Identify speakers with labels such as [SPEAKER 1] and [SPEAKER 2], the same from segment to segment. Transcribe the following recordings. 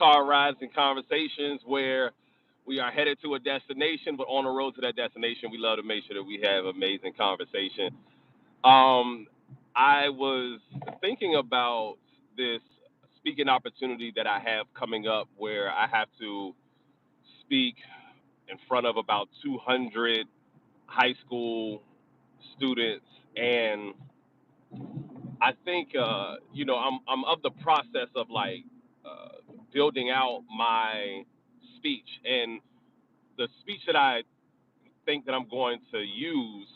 [SPEAKER 1] car rides and conversations where we are headed to a destination, but on the road to that destination, we love to make sure that we have amazing conversation. Um, I was thinking about this speaking opportunity that I have coming up where I have to speak in front of about 200 high school students, and I think I'm of the process of like building out my speech, and the speech that I think that I'm going to use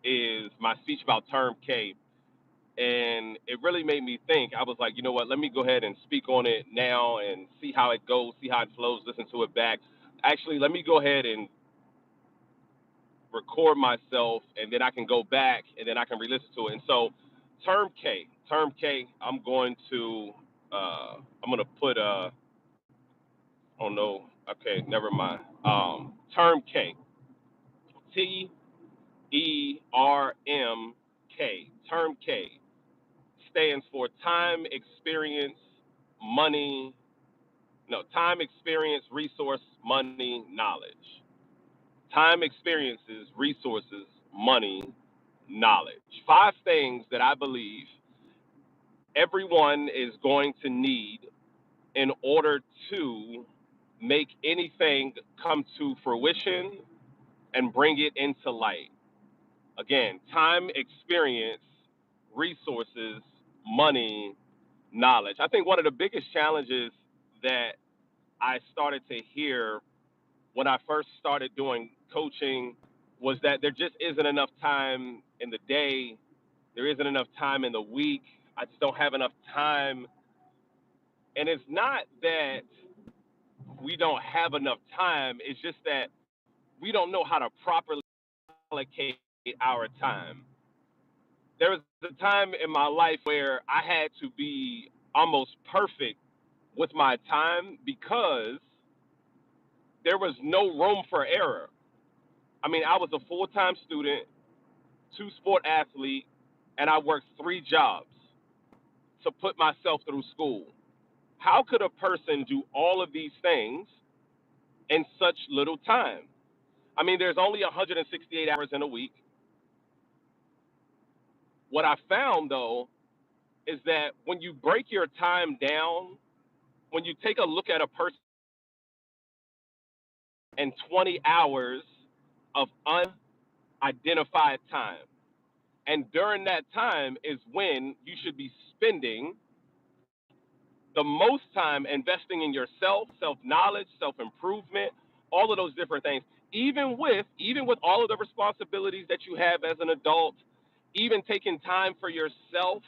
[SPEAKER 1] is my speech about term K, and it really made me think. I was like, you know what? Let me go ahead and speak on it now and see how it goes, see how it flows, listen to it back. Actually, let me go ahead and record myself, and then I can go back and then I can re-listen to it. And so, term K, I'm gonna put oh no, okay, never mind. Term K, T.E.R.M.K. Term K stands for time, experience, money. No, time, experience, resource, money, knowledge. Time, experiences, resources, money, knowledge. Five things that I believe everyone is going to need in order to make anything come to fruition and bring it into light. Again, time, experience, resources, money, knowledge. I think one of the biggest challenges that I started to hear when I first started doing coaching was that there just isn't enough time in the day. There isn't enough time in the week. I just don't have enough time. And it's not that we don't have enough time, it's just that we don't know how to properly allocate our time. There was a time in my life where I had to be almost perfect with my time because there was no room for error. I mean, I was a full time student, two sport athlete, and I worked three jobs to put myself through school. How could a person do all of these things in such little time? I mean, there's only 168 hours in a week. What I found though is that when you break your time down, when you take a look at a person and 20 hours of unidentified time, and during that time is when you should be spending the most time investing in yourself, self-knowledge, self-improvement, all of those different things. Even with all of the responsibilities that you have as an adult, even taking time for yourself,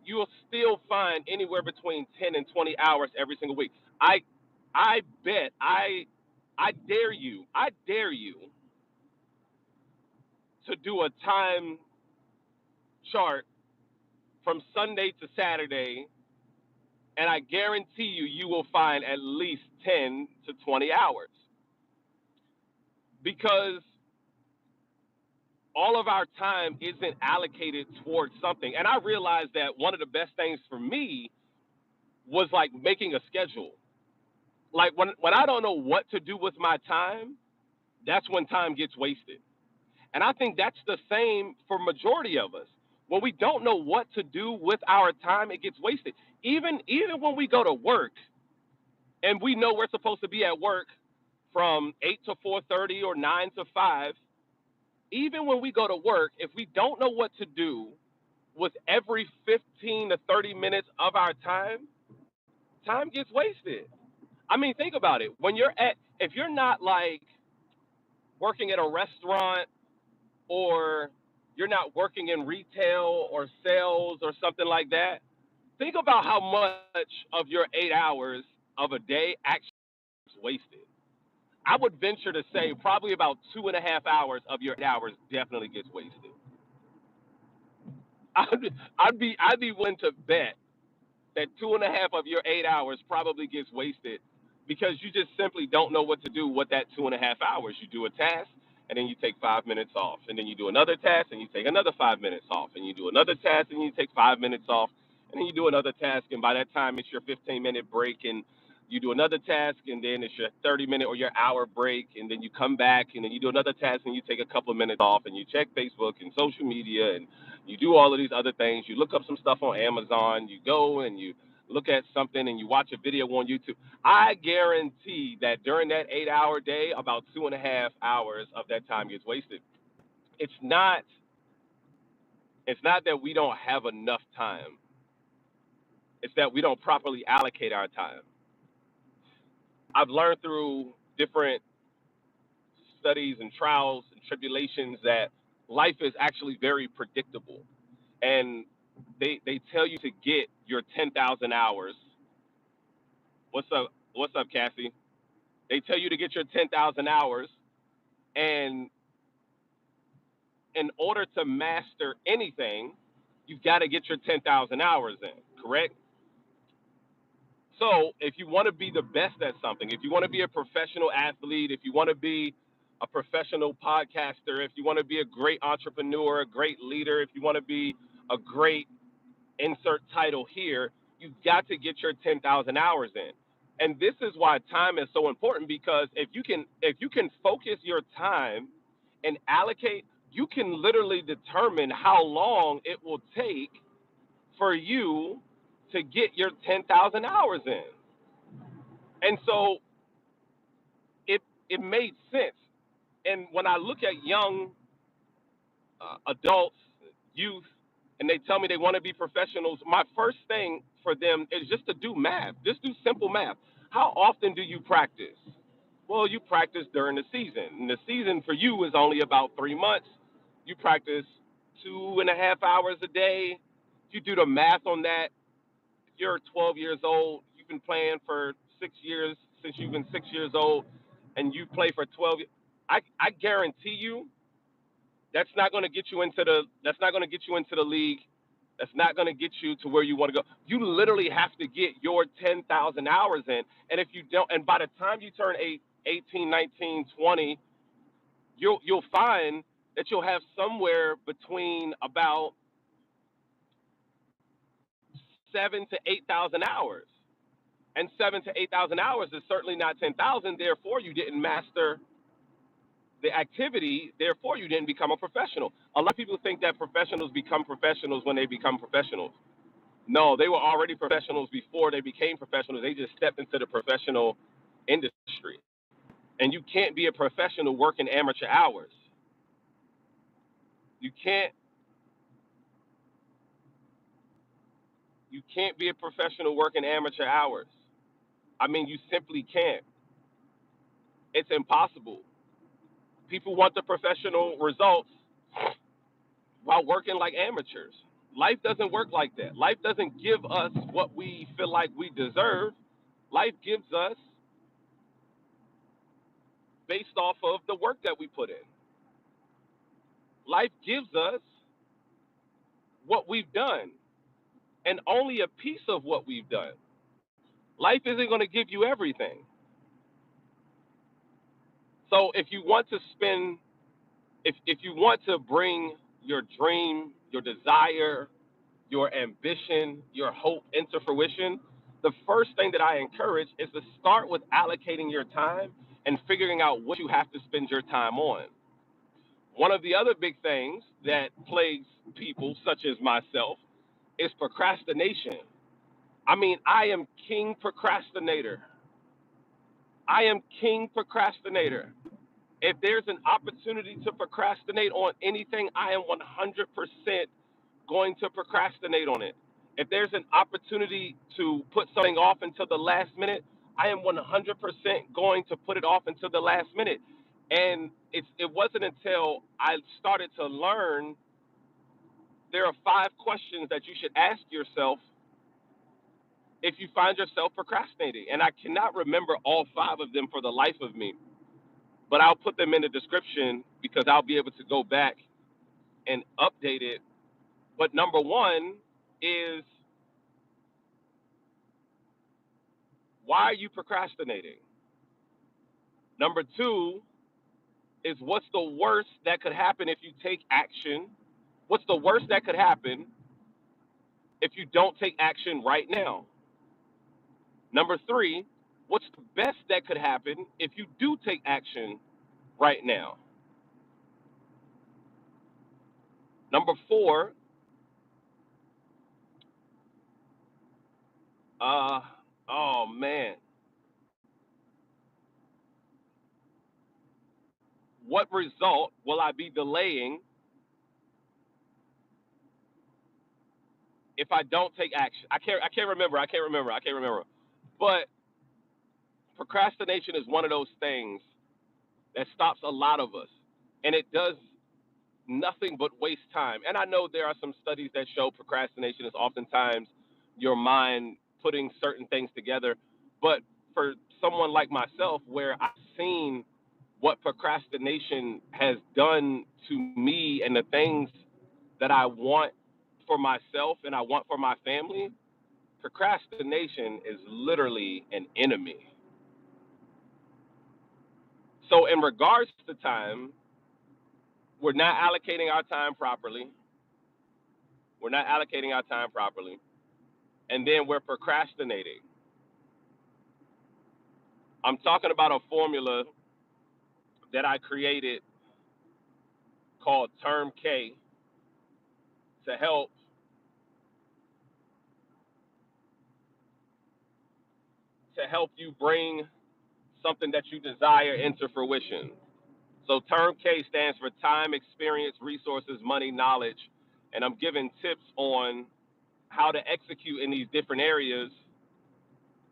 [SPEAKER 1] you will still find anywhere between 10 and 20 hours every single week. I I bet I dare you to do a time chart from Sunday to Saturday, and I guarantee you will find at least 10 to 20 hours because all of our time isn't allocated towards something. And I realized that one of the best things for me was like making a schedule. Like when I don't know what to do with my time, that's when time gets wasted. And I think that's the same for majority of us. When we don't know what to do with our time, it gets wasted. Even when we go to work and we know we're supposed to be at work from 8 to 4:30 or 9 to 5, even when we go to work, if we don't know what to do with every 15 to 30 minutes of our time gets wasted. I mean, think about it. If you're not like working at a restaurant, or you're not working in retail or sales or something like that, think about how much of your 8 hours of a day actually is wasted. I would venture to say probably about 2.5 hours of your 8 hours definitely gets wasted. I'd be willing to bet that 2.5 of your 8 hours probably gets wasted because you just simply don't know what to do with that 2.5 hours. You do a task and then you take 5 minutes off, and then you do another task and you take another 5 minutes off, and you do another task and you take 5 minutes off, and then you do another task, and by that time it's your 15-minute break, and you do another task, and then it's your 30-minute or your hour break, and then you come back, and then you do another task, and you take a couple of minutes off, and you check Facebook and social media, and you do all of these other things. You look up some stuff on Amazon, you go and you look at something, and you watch a video on YouTube. I guarantee that during that 8-hour day, about 2.5 hours of that time gets wasted. It's not it's not that we don't have enough time. It's that we don't properly allocate our time. I've learned through different studies and trials and tribulations that life is actually very predictable. And they tell you to get your 10,000 hours. What's up, Cassie? They tell you to get your 10,000 hours, and in order to master anything, you've got to get your 10,000 hours in, correct? So if you want to be the best at something, if you want to be a professional athlete, if you want to be a professional podcaster, if you want to be a great entrepreneur, a great leader, if you want to be a great insert title here, you've got to get your 10,000 hours in. And this is why time is so important, because if you can focus your time and allocate, you can literally determine how long it will take for you to get your 10,000 hours in. And so it it made sense. And when I look at young adults, youth, and they tell me they want to be professionals, my first thing for them is just to do math. Just do simple math. How often do you practice? Well, you practice during the season. And the season for you is only about 3 months. You practice 2.5 hours a day. If you do the math on that, if you're 12 years old, you've been playing for 6 years, since you've been 6 years old, and you play for 12 years, I guarantee you that's not going to get you into the league. That's not going to get you to where you want to go. You literally have to get your 10,000 hours in. And if you don't, and by the time you turn 18, 19, 20, you'll find that you'll have somewhere between about 7 to 8,000 hours. And 7 to 8,000 hours is certainly not 10,000. Therefore, you didn't master the activity. Therefore, you didn't become a professional. A lot of people think that professionals become professionals when they become professionals. No, they were already professionals before they became professionals. They just stepped into the professional industry. And you can't be a professional working amateur hours. You can't you can't be a professional working amateur hours. I mean, you simply can't. It's impossible. People want the professional results while working like amateurs. Life doesn't work like that. Life doesn't give us what we feel like we deserve. Life gives us based off of the work that we put in. Life gives us what we've done, and only a piece of what we've done. Life isn't going to give you everything. So if you want to bring your dream, your desire, your ambition, your hope into fruition, the first thing that I encourage is to start with allocating your time and figuring out what you have to spend your time on. One of the other big things that plagues people, such as myself, is procrastination. I mean, I am king procrastinator. I am king procrastinator. If there's an opportunity to procrastinate on anything, I am 100% going to procrastinate on it. If there's an opportunity to put something off until the last minute, I am 100% going to put it off until the last minute. And it wasn't until I started to learn there are 5 questions that you should ask yourself if you find yourself procrastinating. And I cannot remember all 5 of them for the life of me, but I'll put them in the description because I'll be able to go back and update it. But number 1 is, why are you procrastinating? Number 2 is, what's the worst that could happen if you take action? What's the worst that could happen if you don't take action right now? Number three, what's the best that could happen if you do take action right now? Number four, uh, oh man, what result will I be delaying if I don't take action? I can't remember. I can't remember. But procrastination is one of those things that stops a lot of us. And it does nothing but waste time. And I know there are some studies that show procrastination is oftentimes your mind putting certain things together. But for someone like myself, where I've seen what procrastination has done to me and the things that I want for myself and I want for my family, procrastination is literally an enemy. So, in regards to time, we're not allocating our time properly. We're not allocating our time properly. And then we're procrastinating. I'm talking about a formula that I created called T.E.R.M.K to help you bring something that you desire into fruition. So T.E.R.M.K stands for time, experience, resources, money, knowledge. And I'm giving tips on how to execute in these different areas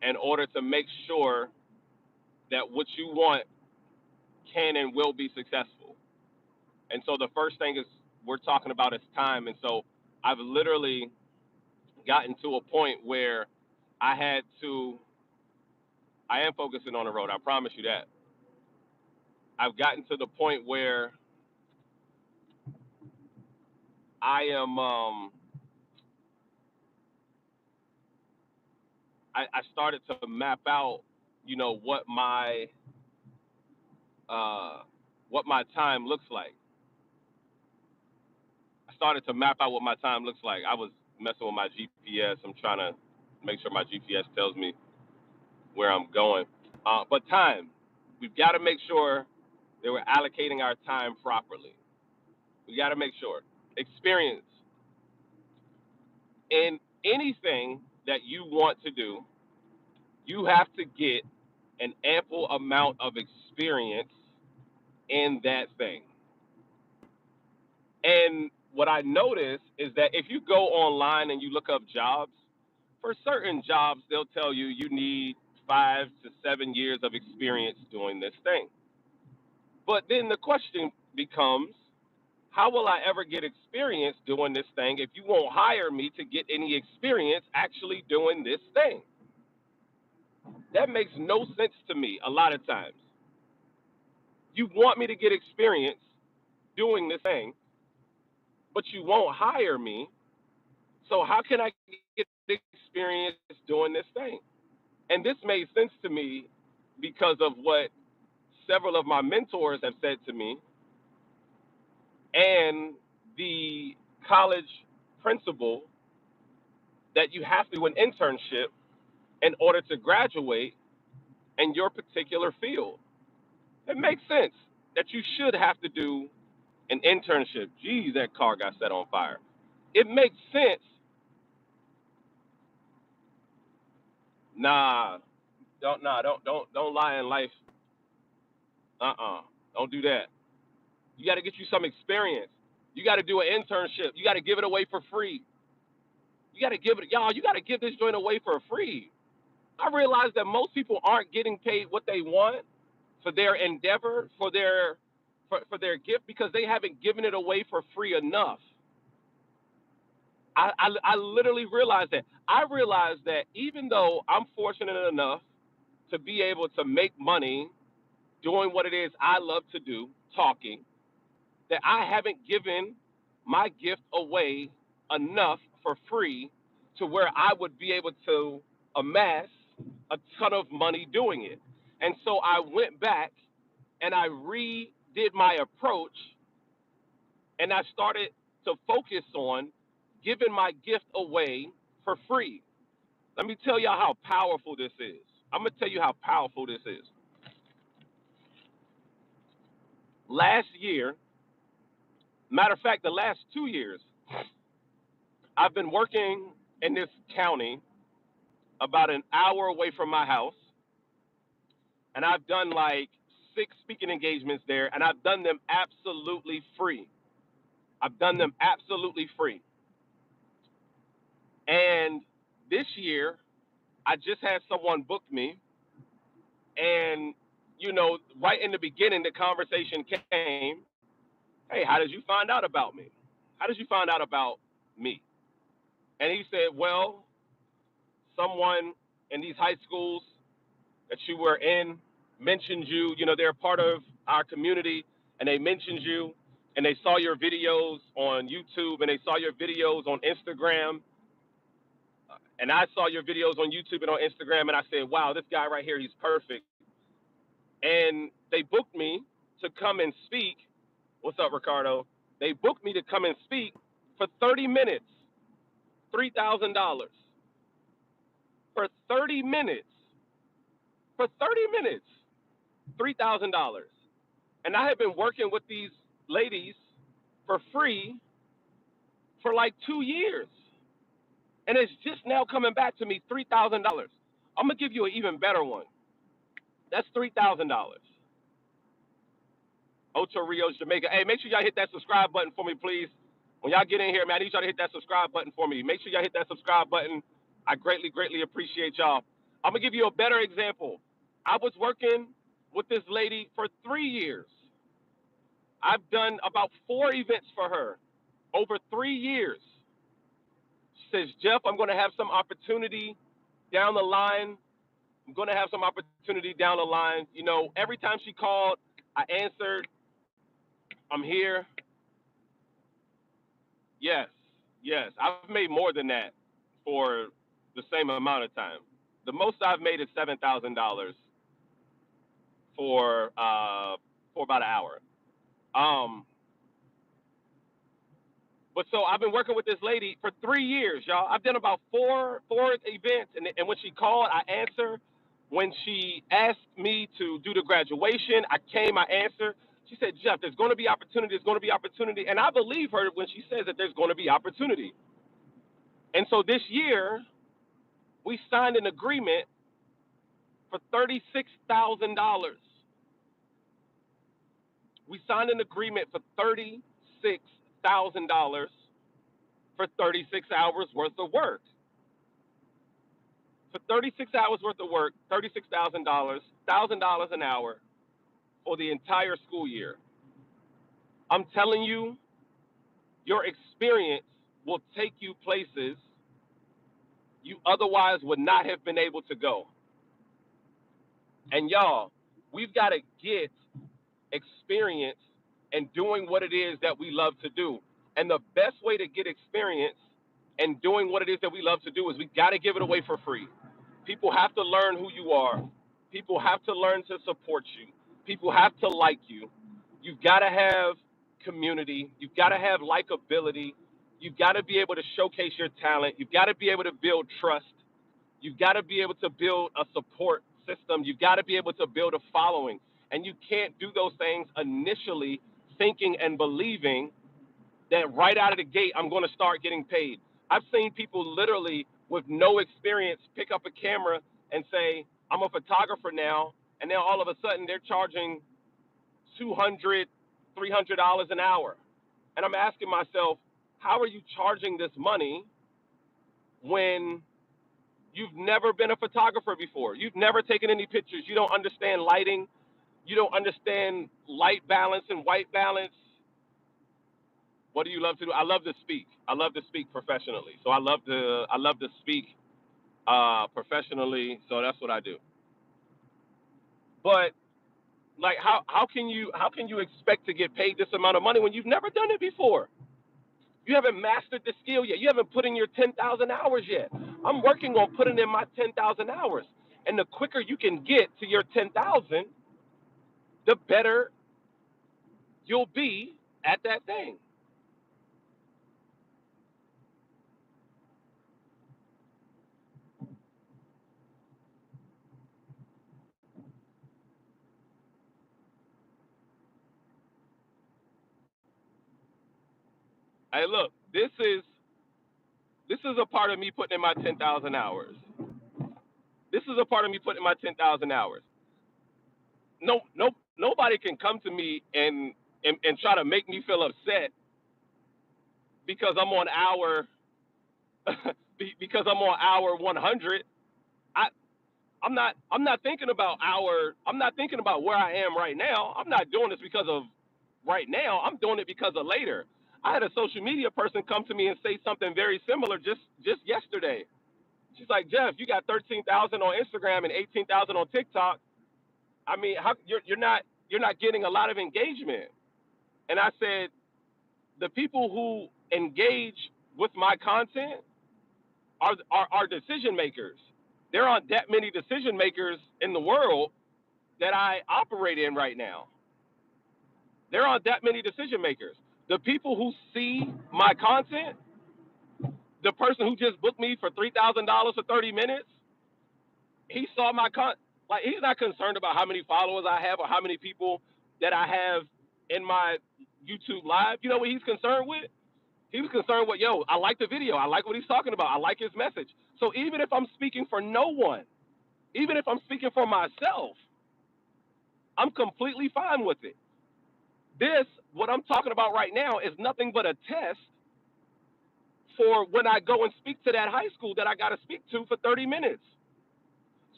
[SPEAKER 1] in order to make sure that what you want can and will be successful. And so the first thing is we're talking about is time. And so I've literally gotten to a point where I had to, I am focusing on the road. I promise you that. I've gotten to the point where I am, I started to map out, you know, uh, what my time looks like. I started to map out what my time looks like. I was messing with my GPS. I'm trying to make sure my GPS tells me where I'm going. But time, we've got to make sure that we're allocating our time properly. We got to make sure. Experience in anything that you want to do, you have to get an ample amount of experience in that thing. And what I notice is that if you go online and you look up jobs, for certain jobs, they'll tell you you need 5 to 7 years of experience doing this thing. But then the question becomes, how will I ever get experience doing this thing if you won't hire me to get any experience actually doing this thing? That makes no sense to me a lot of times. You want me to get experience doing this thing, but you won't hire me. So how can I get experience doing this thing? And this made sense to me because of what several of my mentors have said to me and the college principal that you have to do an internship in order to graduate in your particular field. It makes sense that you should have to do an internship. Geez, that car got set on fire. It makes sense. Nah, don't lie in life. Uh-uh. Don't do that. You got to get you some experience. You got to do an internship. You got to give it away for free. You got to give it, y'all. You got to give this joint away for free. I realize that most people aren't getting paid what they want for their endeavor, for their gift because they haven't given it away for free enough. I literally realized that. I realized that even though I'm fortunate enough to be able to make money doing what it is I love to do, talking, that I haven't given my gift away enough for free to where I would be able to amass a ton of money doing it. And so I went back and I redid my approach and I started to focus on giving my gift away for free. Let me tell y'all how powerful this is. I'm going to tell you how powerful this is. Last year, matter of fact, the last 2 years, I've been working in this county about an hour away from my house, and I've done like 6 speaking engagements there, and I've done them absolutely free. I've done them absolutely free. And this year, I just had someone book me, and right in the beginning, the conversation came, "Hey, how did you find out about me? How did you find out about me?" And he said, "Well, someone in these high schools that you were in mentioned you. They're part of our community, and they mentioned you, and they saw your videos on YouTube, and they saw your videos on Instagram, and I saw your videos on YouTube and on Instagram, and I said, wow, this guy right here, he's perfect. And they booked me to come and speak." What's up, Ricardo? They booked me to come and speak for 30 minutes, $3,000 for 30 minutes, for 30 minutes, $3,000. And I have been working with these ladies for free for like 2 years. And it's just now coming back to me, $3,000. I'm going to give you an even better one. That's $3,000. Ocho Rios, Jamaica. Hey, make sure y'all hit that subscribe button for me, please. When y'all get in here, man, I need y'all to hit that subscribe button for me. Make sure y'all hit that subscribe button. I greatly, greatly appreciate y'all. I'm going to give you a better example. I was working with this lady for 3 years. I've done about 4 events for her over 3 years. She says, "Jeff, I'm going to have some opportunity down the line. I'm going to have some opportunity down the line." Every time she called, I answered, "I'm here." Yes, yes. I've made more than that for the same amount of time. The most I've made is $7,000 for about an hour. Um, but so I've been working with this lady for 3 years, y'all. I've done about four events, and when she called, I answer. When she asked me to do the graduation, I came, I answered. She said, "Jeff, there's going to be opportunity. There's going to be opportunity," and I believe her when she says that there's going to be opportunity. And so this year, we signed an agreement for $36,000. We signed an agreement for $36,000 for 36 hours worth of work. For 36 hours worth of work, $36,000, $1,000 an hour for the entire school year. I'm telling you, your experience will take you places you otherwise would not have been able to go. And y'all, we've got to get experience and doing what it is that we love to do. And the best way to get experience and doing what it is that we love to do is we got to give it away for free. People have to learn who you are. People have to learn to support you. People have to like you. You've got to have community. You've got to have likability. You've got to be able to showcase your talent. You've got to be able to build trust. You've got to be able to build a support system. You've got to be able to build a following. And you can't do those things initially thinking and believing that right out of the gate, I'm going to start getting paid. I've seen people literally with no experience pick up a camera and say, "I'm a photographer now." And then all of a sudden they're charging $200, $300 an hour. And I'm asking myself, how are you charging this money when you've never been a photographer before? You've never taken any pictures. You don't understand lighting. You don't understand light balance and white balance. What do you love to do? I love to speak. I love to speak professionally. So I love to speak professionally. So that's what I do. But like, how can you expect to get paid this amount of money when you've never done it before? You haven't mastered the skill yet. You haven't put in your 10,000 hours yet. I'm working on putting in my 10,000 hours. And the quicker you can get to your 10,000, the better you'll be at that thing. Hey, look, this is a part of me putting in my 10,000 hours. This is a part of me putting in my 10,000 hours. Nobody can come to me and try to make me feel upset because I'm on hour because I'm on hour 100. I I'm not thinking about I'm not thinking about where I am right now. I'm not doing this because of right now. I'm doing it because of later. I had a social media person come to me and say something very similar just yesterday. She's like, Jeff, you got 13,000 on Instagram and 18,000 on TikTok. I mean, how, you're not getting a lot of engagement. And I said, the people who engage with my content are decision makers. There aren't that many decision makers in the world that I operate in right now. There aren't that many decision makers. The people who see my content, the person who just booked me for $3,000 for 30 minutes, he saw my like he's not concerned about how many followers I have or how many people that I have in my YouTube live. You know what he's concerned with? He was concerned with, yo, I like the video. I like what he's talking about. I like his message. So even if I'm speaking for no one, even if I'm speaking for myself, I'm completely fine with it. This, what I'm talking about right now, is nothing but a test for when I go and speak to that high school that I got to speak to for 30 minutes.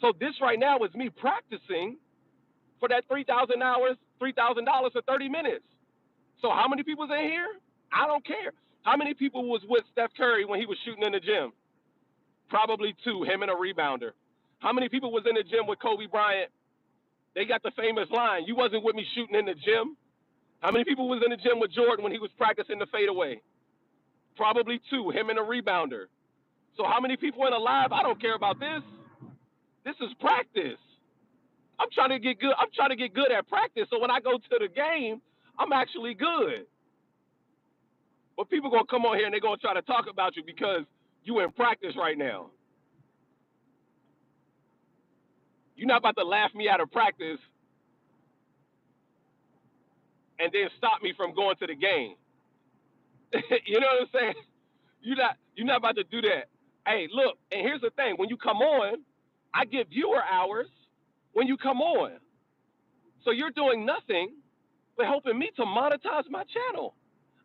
[SPEAKER 1] So this right now is me practicing for that 3,000 hours, $3,000 for 30 minutes. So how many people's in here? I don't care. How many people was with Steph Curry when he was shooting in the gym? Probably two, him and a rebounder. How many people was in the gym with Kobe Bryant? They got the famous line, you wasn't with me shooting in the gym. How many people was in the gym with Jordan when he was practicing the fadeaway? Probably two, him and a rebounder. So how many people in a live? I don't care about this. This is practice. I'm trying to get good. I'm trying to get good at practice. So when I go to the game, I'm actually good. But people gonna come on here and they're gonna try to talk about you because you in practice right now. You're not about to laugh me out of practice and then stop me from going to the game. You know what I'm saying? You're not about to do that. Hey, look, and here's the thing: when you come on, I give viewer hours when you come on. So you're doing nothing but helping me to monetize my channel.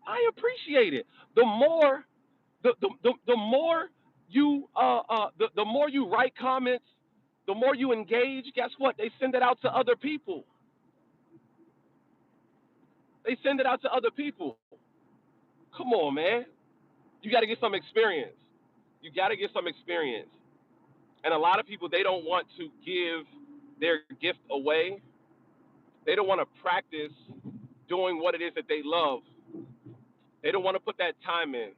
[SPEAKER 1] I appreciate it. The more the more you the more you write comments, the more you engage, guess what? They send it out to other people. They send it out to other people. Come on, man. You got to get some experience. You got to get some experience. And a lot of people, they don't want to give their gift away. They don't want to practice doing what it is that they love. They don't want to put that time in.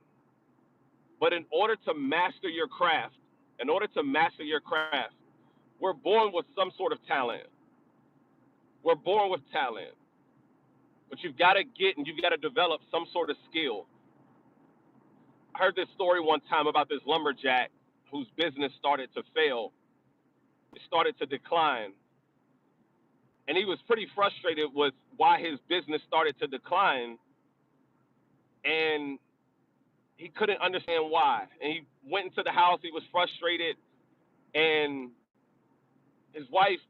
[SPEAKER 1] But in order to master your craft, in order to master your craft, we're born with some sort of talent. We're born with talent. But you've got to get and you've got to develop some sort of skill. I heard this story one time about this lumberjack whose business started to fail. It started to decline. And he was pretty frustrated with why his business started to decline. And he couldn't understand why. And he went into the house. He was frustrated. And his wife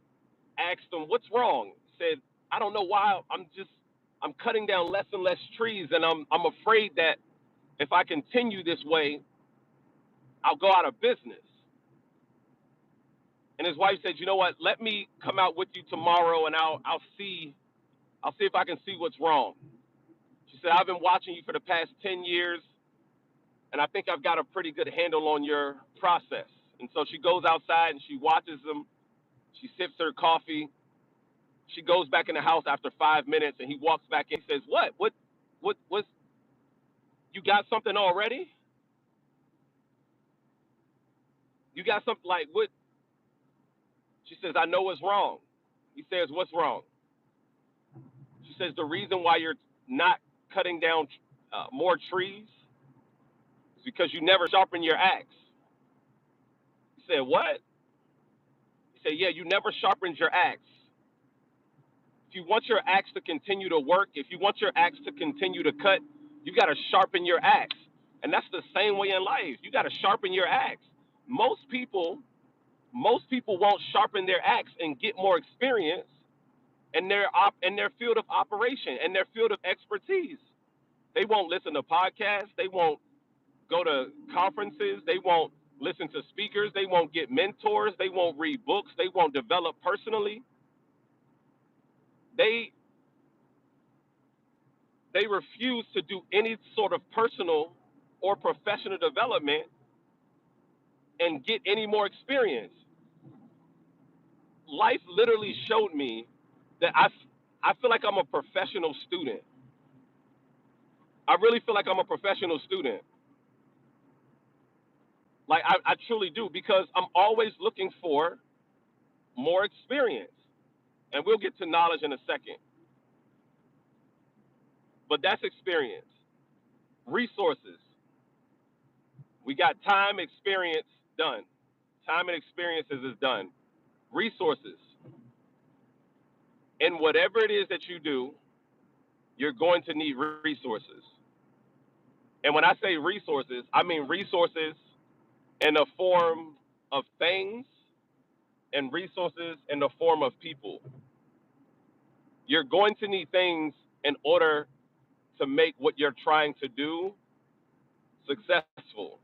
[SPEAKER 1] asked him, "What's wrong?" He said, "I don't know why. I'm cutting down less and less trees. And I'm afraid that if I continue this way, I'll go out of business." And his wife said, "You know what? Let me come out with you tomorrow and I'll see if I can see what's wrong." She said, "I've been watching you for the past 10 years and I think I've got a pretty good handle on your process." And so she goes outside and she watches him. She sips her coffee. She goes back in the house after 5 minutes and he walks back in. He says, What, you got something already? You got something like what? She says, "I know what's wrong." He says, "What's wrong?" She says, "The reason why you're not cutting down more trees is because you never sharpen your axe." He said, "What?" He said, "Yeah, you never sharpened your axe. If you want your axe to continue to work, if you want your axe to continue to cut, You got to sharpen your axe. And that's the same way in life. You got to sharpen your axe. Most people, most people won't sharpen their axe and get more experience in their field of operation and their field of expertise. They won't listen to podcasts. They won't go to conferences. They won't listen to speakers. They won't get mentors. They won't read books. They won't develop personally. They they refuse to do any sort of personal or professional development and get any more experience. Life literally showed me that I feel like I'm a professional student. I really feel like I'm a professional student. Like I truly do because I'm always looking for more experience. And we'll get to knowledge in a second. But that's experience. Resources. We got time, experience, done. Time and experiences is done. Resources. In whatever it is that you do, you're going to need resources. And when I say resources, I mean resources in the form of things and resources in the form of people. You're going to need things in order to make what you're trying to do successful.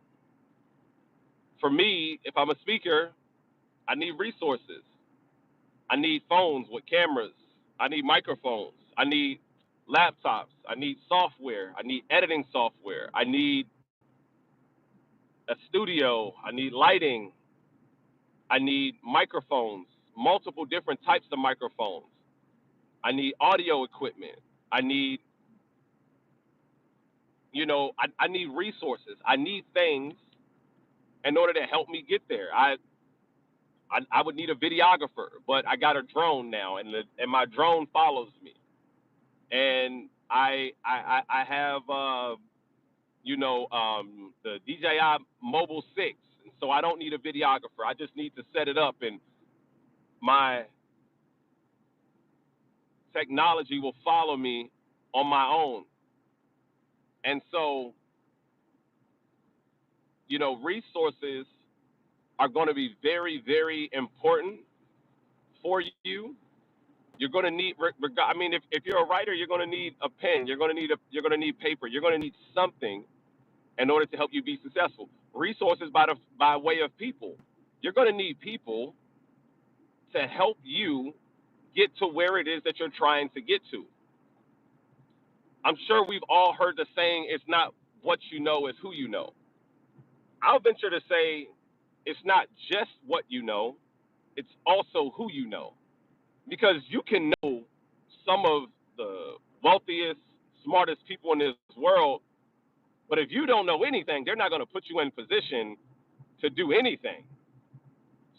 [SPEAKER 1] For me, if I'm a speaker, I need resources. I need phones with cameras. I need microphones. I need laptops. I need software. I need editing software. I need a studio. I need lighting. I need microphones, multiple different types of microphones. I need audio equipment. I need, I need resources. I need things in order to help me get there. I would need a videographer, but I got a drone now, and my drone follows me. And I have the DJI Mobile 6, so I don't need a videographer. I just need to set it up, and my technology will follow me on my own. And so, resources are going to be very, very important for you. You're going to need, I mean, if you're a writer, you're going to need a pen. You're going to need paper. You're going to need something in order to help you be successful. Resources by way of people. You're going to need people to help you get to where it is that you're trying to get to. I'm sure we've all heard the saying, it's not what you know, it's who you know. I'll venture to say it's not just what you know, it's also who you know. Because you can know some of the wealthiest, smartest people in this world, but if you don't know anything, they're not going to put you in position to do anything.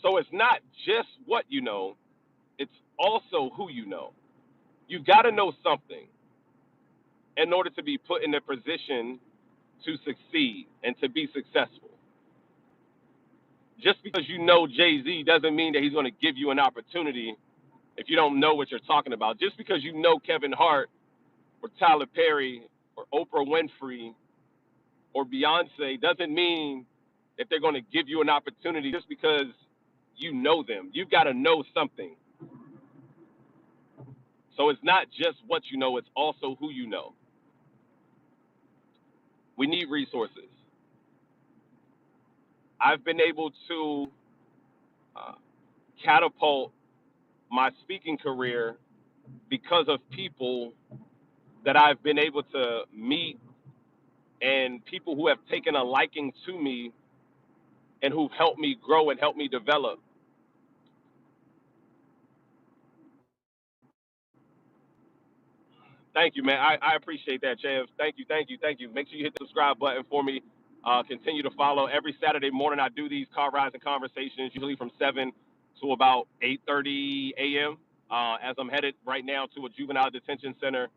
[SPEAKER 1] So it's not just what you know, it's also who you know. You got to know something in order to be put in a position to succeed and to be successful. Just because you know Jay-Z doesn't mean that he's going to give you an opportunity if you don't know what you're talking about. Just because you know Kevin Hart or Tyler Perry or Oprah Winfrey or Beyonce doesn't mean that they're going to give you an opportunity just because you know them. You've got to know something. So it's not just what you know, it's also who you know. We need resources. I've been able to uh, catapult my speaking career because of people that I've been able to meet and people who have taken a liking to me and who've helped me grow and helped me develop. Thank you, man. I appreciate that, Chev. Thank you, thank you, thank you. Make sure you hit the subscribe button for me. Continue to follow. Every Saturday morning, I do these car rides and conversations, usually from 7 to about 8:30 a.m. As I'm headed right now to a juvenile detention center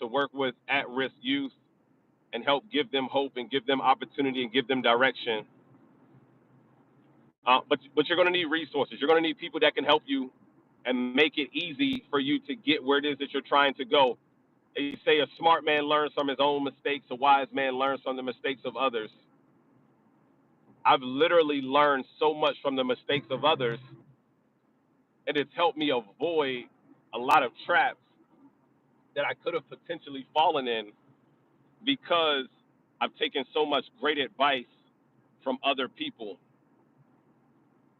[SPEAKER 1] to work with at-risk youth and help give them hope and give them opportunity and give them direction. But you're going to need resources. You're going to need people that can help you and make it easy for you to get where it is that you're trying to go. They say a smart man learns from his own mistakes, a wise man learns from the mistakes of others. I've literally learned so much from the mistakes of others, and it's helped me avoid a lot of traps that I could have potentially fallen in because I've taken so much great advice from other people.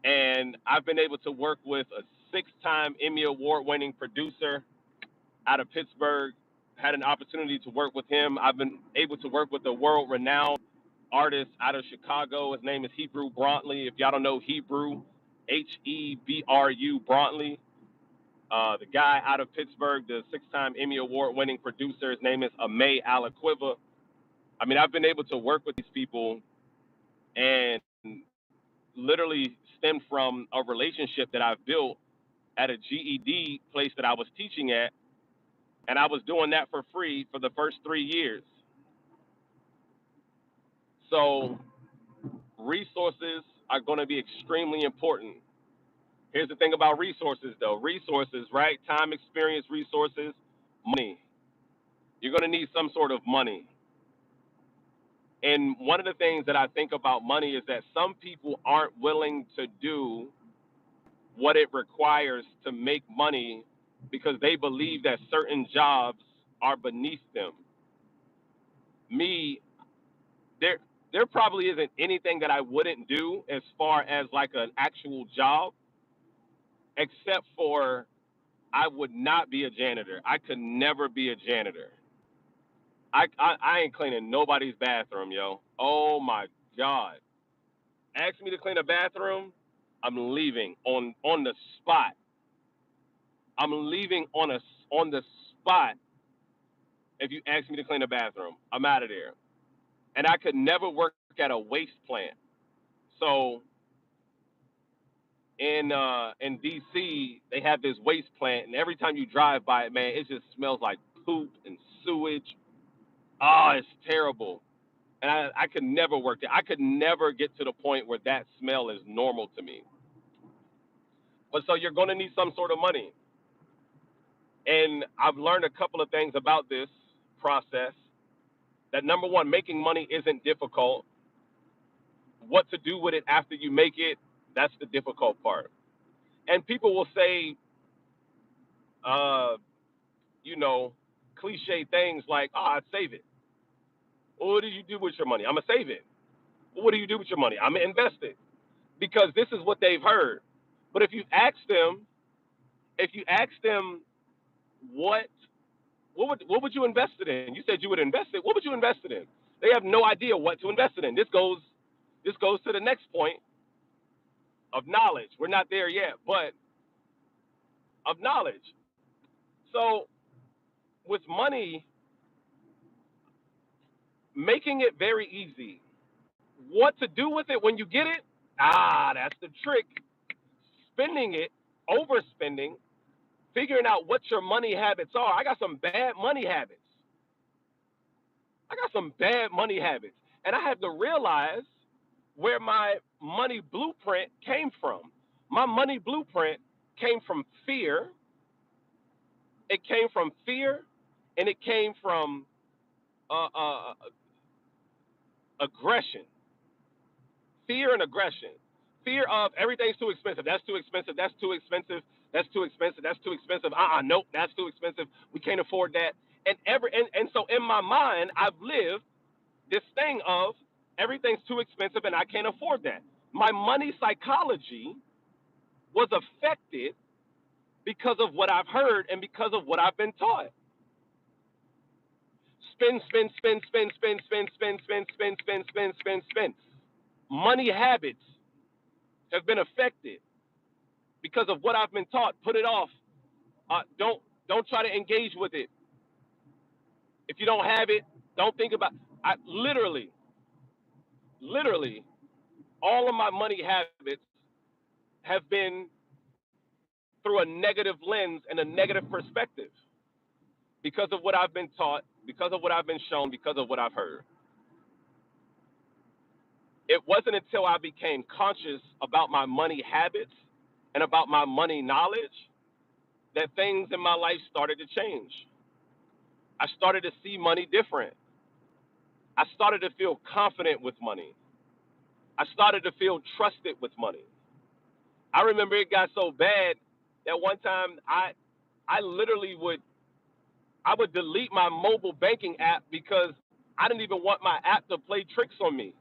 [SPEAKER 1] And I've been able to work with a 6-time Emmy Award winning producer out of Pittsburgh. Had an opportunity to work with him. I've been able to work with a world renowned artist out of Chicago. His name is Hebrew Brontley. If y'all don't know Hebrew, Hebru Brontley. The guy out of Pittsburgh, the 6-time Emmy Award winning producer, his name is Ame Alaquiva. I mean, I've been able to work with these people and literally stemmed from a relationship that I've built at a GED place that I was teaching at, and I was doing that for free for the first 3 years. So resources are going to be extremely important. Here's the thing about resources, though. Resources, right? Time, experience, resources, money. You're going to need some sort of money. And one of the things that I think about money is that some people aren't willing to do what it requires to make money because they believe that certain jobs are beneath them. Me, there probably isn't anything that I wouldn't do as far as like an actual job, except for I would not be a janitor. I could never be a janitor. I ain't cleaning nobody's bathroom, yo. Oh my God. Ask me to clean a bathroom, I'm leaving on the spot. I'm leaving on the spot if you ask me to clean a bathroom. I'm out of there. And I could never work at a waste plant. So in DC, they have this waste plant, and every time you drive by it, man, it just smells like poop and sewage. Oh, it's terrible. And I could never work there. I could never get to the point where that smell is normal to me. But so you're going to need some sort of money. And I've learned a couple of things about this process. That number one, making money isn't difficult. What to do with it after you make it, that's the difficult part. And people will say, uh, you know, cliche things like, oh, I'd save it. Well, what do you do with your money? I'm going to save it. Well, what do you do with your money? I'm going to invest it. Because this is what they've heard. But if you ask them what what would you invest it in? You said you would invest it. What would you invest it in? They have no idea what to invest it in. This goes to the next point of knowledge. We're not there yet, but of knowledge. So with money, making it very easy. What to do with it when you get it? Ah, that's the trick. Spending it, overspending, figuring out what your money habits are. I got some bad money habits. I got some bad money habits. And I had to realize where my money blueprint came from. My money blueprint came from fear. It came from fear, and it came from aggression. Fear and aggression. Fear of everything's too expensive. That's too expensive. That's too expensive. That's too expensive. That's too expensive. Nope, that's too expensive. We can't afford that. And so in my mind, I've lived this thing of everything's too expensive and I can't afford that. My money psychology was affected because of what I've heard and because of what I've been taught. Spend, spend, spend, spend, spend, spend, spend, spend, spend, spend, spend, spend, spend. Money habits have been affected because of what I've been taught. Put it off. Don't try to engage with it. If you don't have it, don't think about. I literally, all of my money habits have been through a negative lens and a negative perspective because of what I've been taught, because of what I've been shown, because of what I've heard. It wasn't until I became conscious about my money habits and about my money knowledge that things in my life started to change. I started to see money different. I started to feel confident with money. I started to feel trusted with money. I remember it got so bad that one time I literally would delete my mobile banking app because I didn't even want my app to play tricks on me.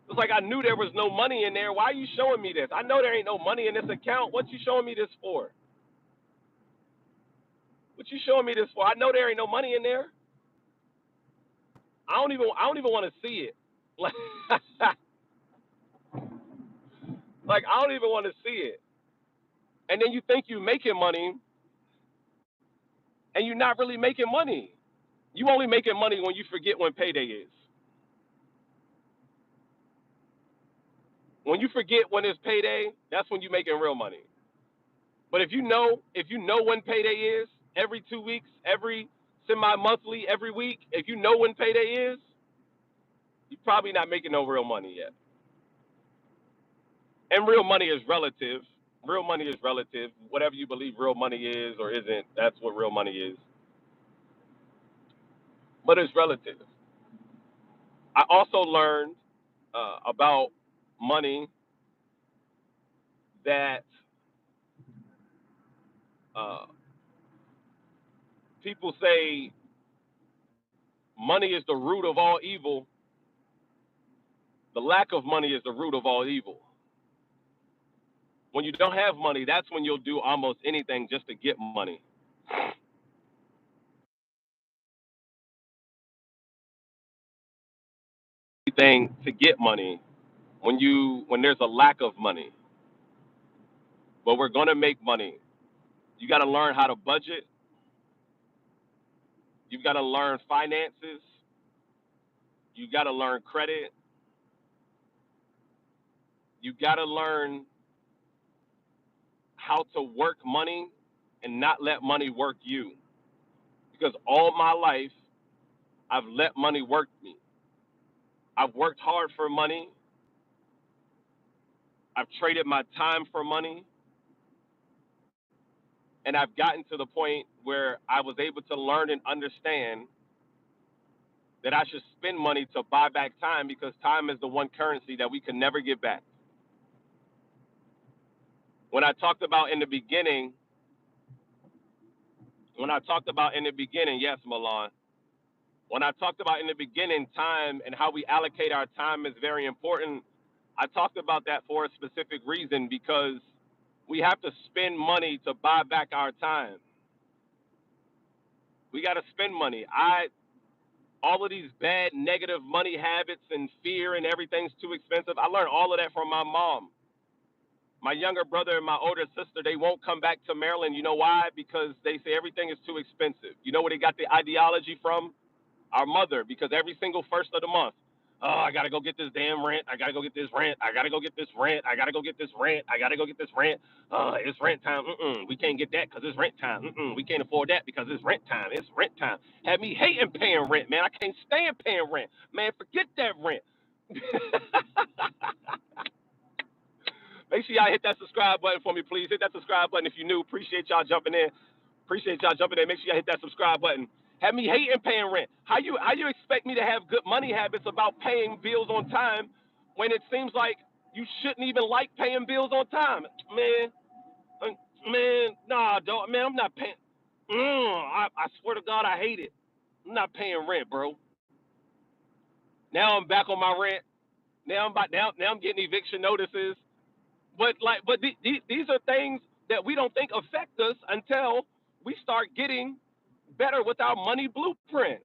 [SPEAKER 1] It's like I knew there was no money in there. Why are you showing me this? I know there ain't no money in this account. What you showing me this for? What you showing me this for? I know there ain't no money in there. I don't even want to see it. Like, like I don't even want to see it. And then you think you're making money and you're not really making money. You only making money when you forget when payday is. When you forget when it's payday, that's when you're making real money. But if you know when payday is, every 2 weeks, every semi-monthly, every week, if you know when payday is, you're probably not making no real money yet. And real money is relative. Real money is relative. Whatever you believe real money is or isn't, that's what real money is. But it's relative. I also learned about money that uh, people say money is the root of all evil. The lack of money is the root of all evil. When you don't have money, that's when you'll do almost anything just to get money. Anything to get money when there's a lack of money. But we're gonna make money. You got to learn how to budget. You've got to learn finances. You got to learn credit. You got to learn how to work money and not let money work you. Because all my life, I've let money work me. I've worked hard for money. I've traded my time for money. And I've gotten to the point where I was able to learn and understand that I should spend money to buy back time because time is the one currency that we can never get back. When I talked about in the beginning, yes, Milan. When I talked about in the beginning, time and how we allocate our time is very important. I talked about that for a specific reason because we have to spend money to buy back our time. We got to spend money. All of these bad negative money habits and fear and everything's too expensive. I learned all of that from my mom. My younger brother and my older sister, they won't come back to Maryland. You know why? Because they say everything is too expensive. You know where they got the ideology from? Our mother, because every single first of the month, oh, I gotta go get this damn rent. I gotta go get this rent. I gotta go get this rent. I gotta go get this rent. I gotta go get this rent. It's rent time. We can't get that because it's rent time. We can't afford that because it's rent time. It's rent time. Had me hating paying rent, man. I can't stand paying rent, man. Forget that rent. Make sure y'all hit that subscribe button for me, please. Hit that subscribe button if you're new. Appreciate y'all jumping in. Appreciate y'all jumping in. Make sure y'all hit that subscribe button. Have me hating paying rent. How you expect me to have good money habits about paying bills on time when it seems like you shouldn't even like paying bills on time? Man, nah, dog. Man, I'm not paying. I swear to God, I hate it. I'm not paying rent, bro. Now I'm back on my rent. Now I'm getting eviction notices. But these are things that we don't think affect us until we start getting better with our money blueprint.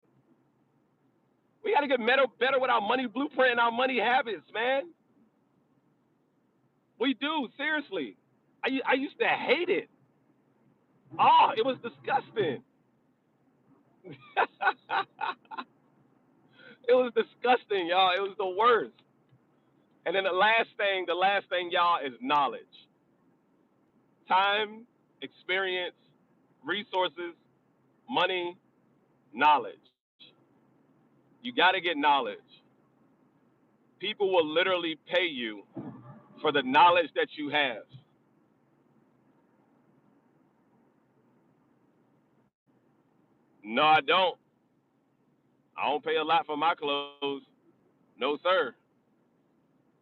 [SPEAKER 1] We got to get better with our money blueprint and our money habits, man. We do, seriously. I used to hate it. Oh, it was disgusting. It was disgusting, y'all. It was the worst. And then the last thing, y'all, is knowledge. Time, experience, resources, money, knowledge. You got to get knowledge. People will literally pay you for the knowledge that you have. No, I don't. I don't pay a lot for my clothes. No, sir.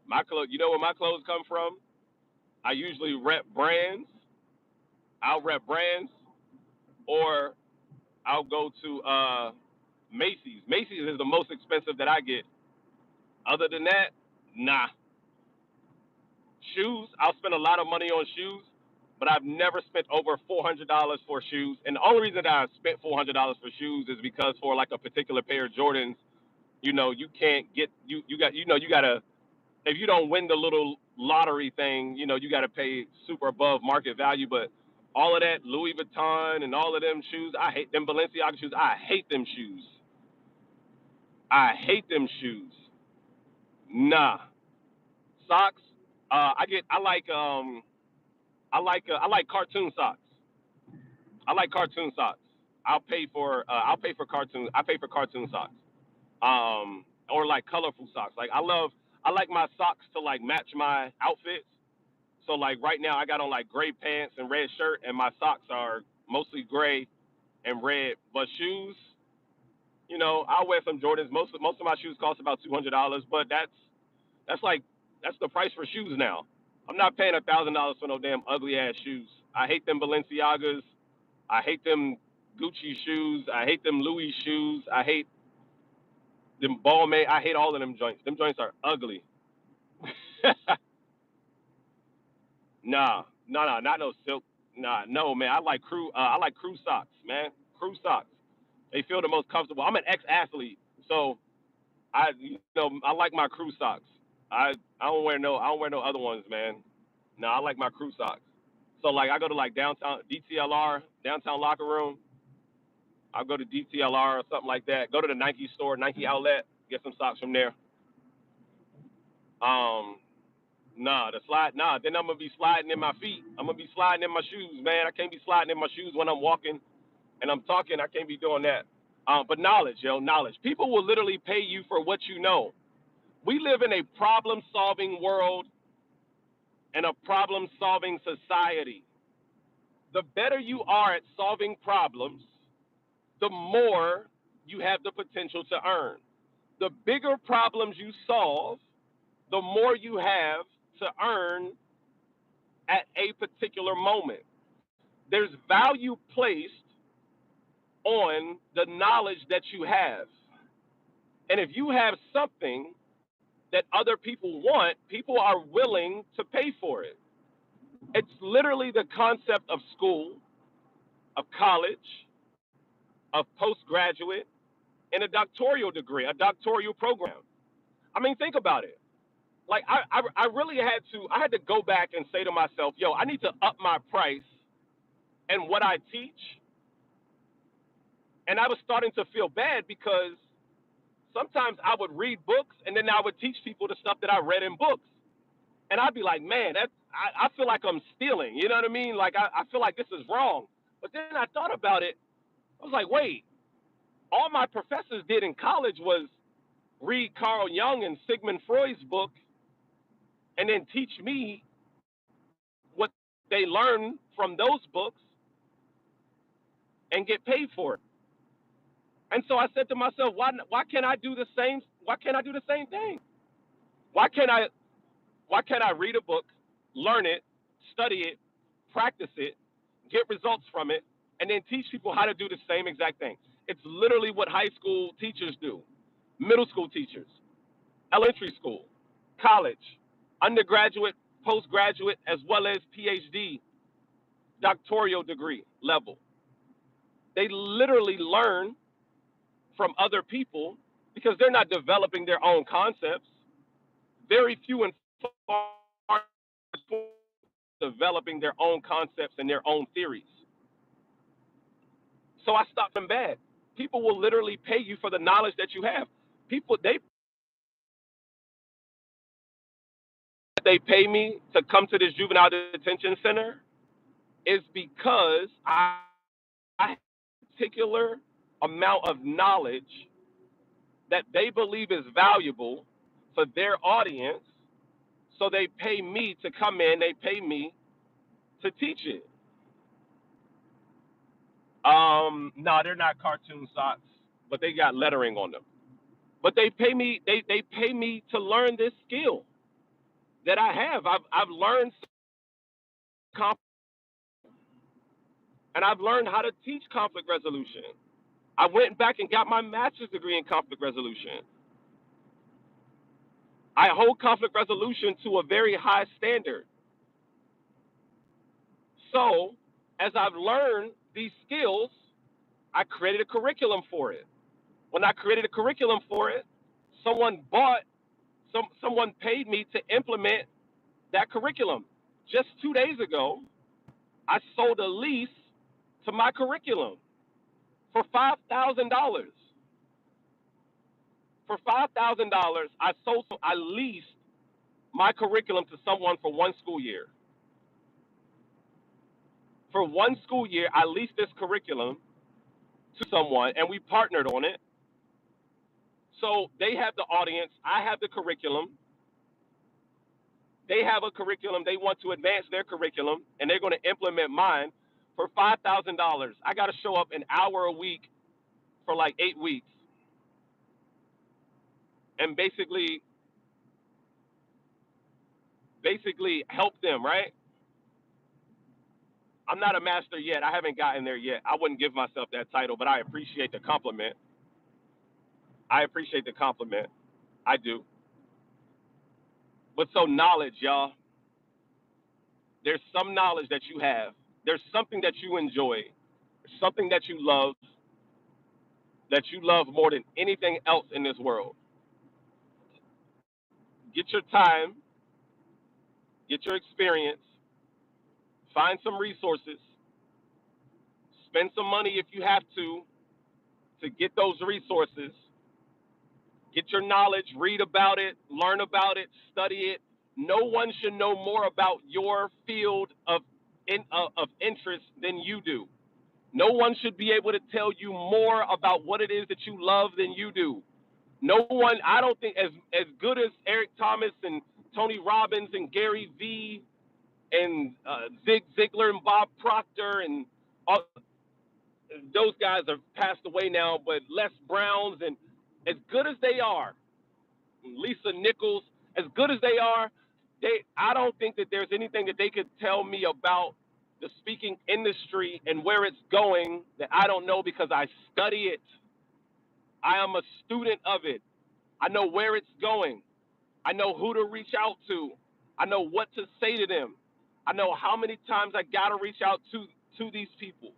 [SPEAKER 1] My clothes. You know where my clothes come from? I usually rep brands. I'll rep brands, or I'll go to Macy's. Macy's is the most expensive that I get. Other than that, nah. Shoes, I'll spend a lot of money on shoes, but I've never spent over $400 for shoes. And the only reason that I spent $400 for shoes is because for like a particular pair of Jordans, you can't get you gotta, if you don't win the little lottery thing, you gotta pay super above market value. But all of that Louis Vuitton and all of them shoes, I hate them Balenciaga shoes. I hate them shoes. I hate them shoes. Nah. Socks. I like cartoon socks. I like cartoon socks. I'll pay for cartoon. I pay for cartoon socks. Or like colorful socks. Like I like my socks to like match my outfits. So like right now I got on like gray pants and red shirt, and my socks are mostly gray and red. But shoes, I'll wear some Jordans. Most of my shoes cost about $200, but that's like that's the price for shoes now. I'm not paying $1,000 for no damn ugly ass shoes. I hate them Balenciagas. I hate them Gucci shoes. I hate them Louis shoes. I hate them Balmain. I hate all of them joints. Them joints are ugly. Nah, not no silk. Nah, no man. I like crew socks, man. Crew socks. They feel the most comfortable. I'm an ex-athlete, so I like my crew socks. I don't wear no other ones, man. No, I like my crew socks. So like I go to like downtown DTLR, downtown locker room. I'll go to DTLR or something like that. Go to the Nike store, Nike outlet, get some socks from there. Um, nah. Then I'm gonna be sliding in my feet. I'm gonna be sliding in my shoes, man. I can't be sliding in my shoes when I'm walking and I'm talking. I can't be doing that. But knowledge, knowledge. People will literally pay you for what you know. We live in a problem-solving world and a problem-solving society. The better you are at solving problems, the more you have the potential to earn. The bigger problems you solve, the more you have to earn at a particular moment. There's value placed on the knowledge that you have. And if you have something that other people want, people are willing to pay for it. It's literally the concept of school, of college, of postgraduate, and a doctoral degree, a doctoral program. I mean, think about it. Like I really had to go back and say to myself, yo, I need to up my price and what I teach. And I was starting to feel bad because sometimes I would read books and then I would teach people the stuff that I read in books. And I'd be like, man, I feel like I'm stealing. You know what I mean? Like I feel like this is wrong. But then I thought about it. I was like, wait, all my professors did in college was read Carl Jung and Sigmund Freud's book and then teach me what they learned from those books and get paid for it. And so I said to myself, why can't I do the same? Why can't I do the same thing? Why can't I why can't I read a book, learn it, study it, practice it, get results from it, and then teach people how to do the same exact thing? It's literally what high school teachers do, middle school teachers, elementary school, college, undergraduate, postgraduate, as well as PhD, doctoral degree level. They literally learn from other people because they're not developing their own concepts. Very few and far developing their own concepts and their own theories. So I stopped them bad. People will literally pay you for the knowledge that you have. They pay me to come to this juvenile detention center is because I have a particular amount of knowledge that they believe is valuable for their audience. So they pay me to come in, they pay me to teach it. No, they're not cartoon socks, but they got lettering on them. But they pay me. They pay me to learn this skill that I have. I've learned and I've learned how to teach conflict resolution. I went back and got my master's degree in conflict resolution. I hold conflict resolution to a very high standard. So, as I've learned these skills, I created a curriculum for it. When I created a curriculum for it, someone bought someone paid me to implement that curriculum. Just 2 days ago, I sold a lease to my curriculum for $5,000. For $5,000, I leased my curriculum to someone for 1 school year. For 1 school year, I leased this curriculum to someone, and we partnered on it. So they have the audience, I have the curriculum. They have a curriculum, they want to advance their curriculum, and they're going to implement mine for $5,000. I got to show up an hour a week for like 8 weeks and basically help them, right? I'm not a master yet. I haven't gotten there yet. I wouldn't give myself that title, but I appreciate the compliment. I appreciate the compliment. I do. But so knowledge, y'all. There's some knowledge that you have. There's something that you enjoy. Something that you love more than anything else in this world. Get your time, get your experience, find some resources, spend some money if you have to get those resources. Get your knowledge, read about it, learn about it, study it. No one should know more about your field of interest than you do. No one should be able to tell you more about what it is that you love than you do. No one, I don't think, as good as Eric Thomas and Tony Robbins and Gary Vee and Zig Ziglar and Bob Proctor and all, those guys have passed away now, but Les Browns, and as good as they are, Lisa Nichols, as good as they are, I don't think that there's anything that they could tell me about the speaking industry and where it's going that I don't know because I study it. I am a student of it. I know where it's going. I know who to reach out to. I know what to say to them. I know how many times I got to reach out to these people.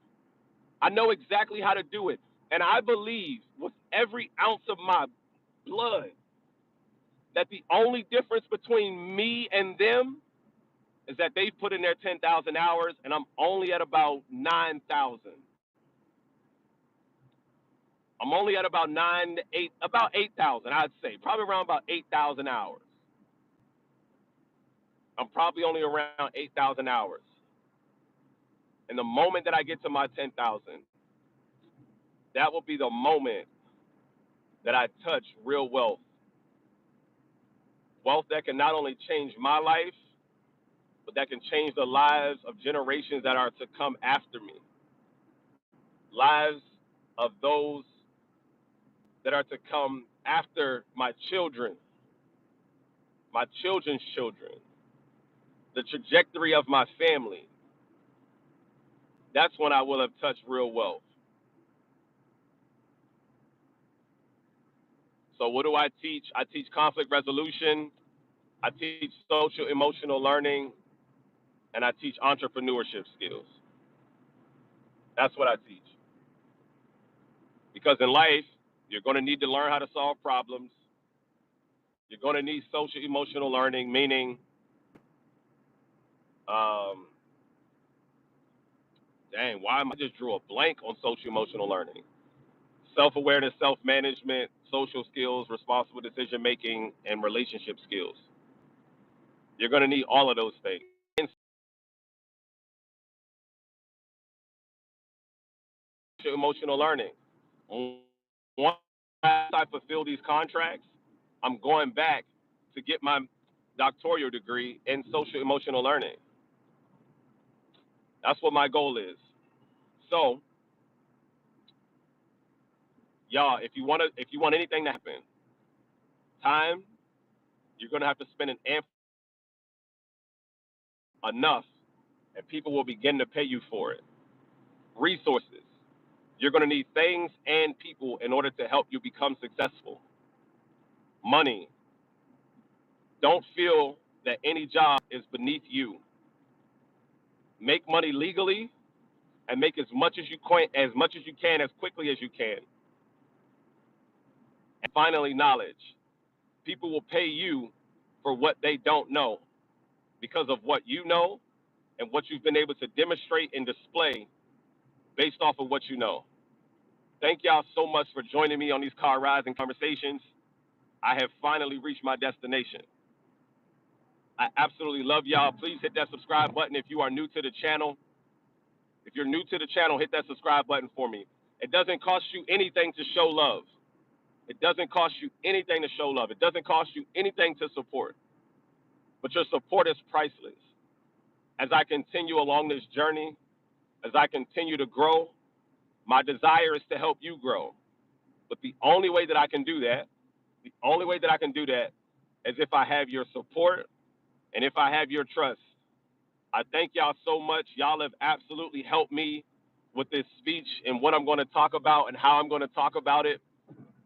[SPEAKER 1] I know exactly how to do it. And I believe with every ounce of my blood that the only difference between me and them is that they've put in their 10,000 hours and I'm only at about 9,000. I'm only at about 8,000, I'd say. Probably around about 8,000 hours. I'm probably only around 8,000 hours. And the moment that I get to my 10,000, that will be the moment that I touch real wealth. Wealth that can not only change my life, but that can change the lives of generations that are to come after me. Lives of those that are to come after my children, my children's children, the trajectory of my family. That's when I will have touched real wealth. So, what do I teach? I teach conflict resolution, I teach social emotional learning, and I teach entrepreneurship skills. That's what I teach. Because in life, you're going to need to learn how to solve problems. You're going to need social emotional learning, meaning, um, dang, why am I just drew a blank on social emotional learning? Self awareness, self management, social skills, responsible decision making, and relationship skills. You're going to need all of those things. And social emotional learning. Once I fulfill these contracts, I'm going back to get my doctoral degree in social emotional learning. That's what my goal is. So Y'all, if you want anything to happen, time, you're gonna have to spend enough, and people will begin to pay you for it. Resources, you're gonna need things and people in order to help you become successful. Money, don't feel that any job is beneath you. Make money legally and make as much as you can as quickly as you can. And finally, knowledge. People will pay you for what they don't know because of what you know and what you've been able to demonstrate and display based off of what you know. Thank y'all so much for joining me on these car rides and conversations. I have finally reached my destination. I absolutely love y'all. Please hit that subscribe button if you are new to the channel. If you're new to the channel, hit that subscribe button for me. It doesn't cost you anything to show love. It doesn't cost you anything to show love. It doesn't cost you anything to support. But your support is priceless. As I continue along this journey, as I continue to grow, my desire is to help you grow. But the only way that I can do that, the only way that I can do that is if I have your support and if I have your trust. I thank y'all so much. Y'all have absolutely helped me with this speech and what I'm going to talk about and how I'm going to talk about it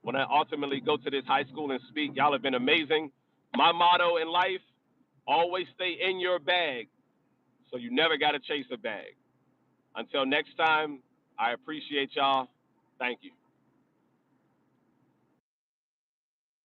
[SPEAKER 1] when I ultimately go to this high school and speak. Y'all have been amazing. My motto in life, always stay in your bag so you never got to chase a bag. Until next time, I appreciate y'all. Thank you.